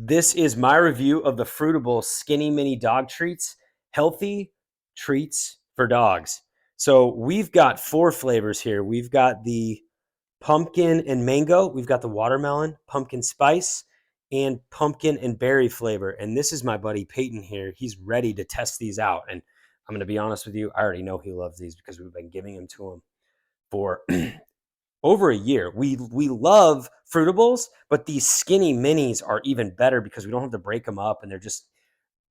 This is my review of the Fruitable Skinny Mini Dog Treats, healthy treats for dogs. So we've got 4 flavors here. We've got the pumpkin and mango. We've got the watermelon, pumpkin spice, and pumpkin and berry flavor. And this is my buddy Peyton here. He's ready to test these out. And I'm going to be honest with you, I already know he loves these because we've been giving them to him for over a year. We love Fruitables, but these skinny minis are even better because we don't have to break them up, and they're just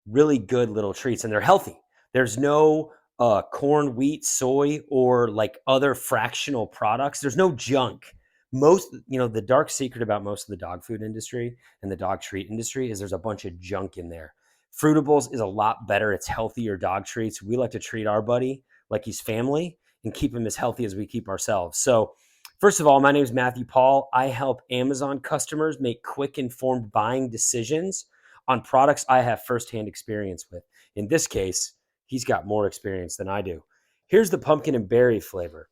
really good little treats, and they're healthy. There's no corn, wheat, soy, or like other fractional products. There's no junk. Most, the dark secret about most of the dog food industry and the dog treat industry is there's a bunch of junk in there. Fruitables is a lot better. It's healthier dog treats. We like to treat our buddy like he's family and keep him as healthy as we keep ourselves. So first of all, my name is Matthew Paul. I help Amazon customers make quick, informed buying decisions on products I have firsthand experience with. In this case, he's got more experience than I do. Here's the pumpkin and berry flavor.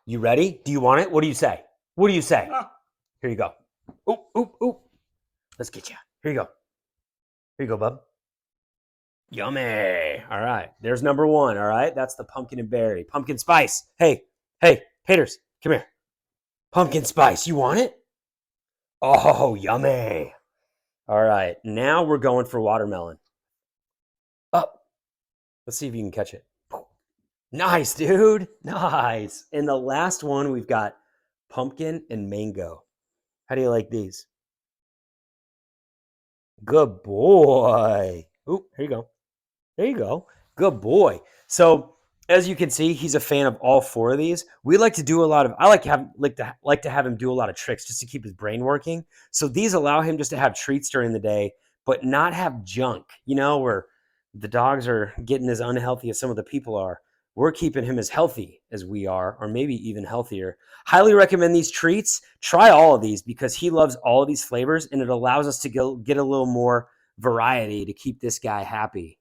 You ready? Do you want it? What do you say? What do you say? Here you go. Oop, oop, oop. Let's get you. Here you go. Here you go, bub. Yummy. All right. There's number 1. All right. That's the pumpkin and berry. Pumpkin spice. Hey, haters, come here. Pumpkin spice. You want it? Oh, yummy. All right. Now we're going for watermelon. Up. Let's see if you can catch it. Nice, dude. Nice. And the last one, we've got pumpkin and mango. How do you like these? Good boy. Oop, here you go. There you go. Good boy. So as you can see, he's a fan of all 4 of these. We like to do a lot of, I like to have him do a lot of tricks just to keep his brain working. So these allow him just to have treats during the day, but not have junk, where the dogs are getting as unhealthy as some of the people are. We're keeping him as healthy as we are, or maybe even healthier. Highly recommend these treats. Try all of these because he loves all of these flavors, and it allows us to get a little more variety to keep this guy happy.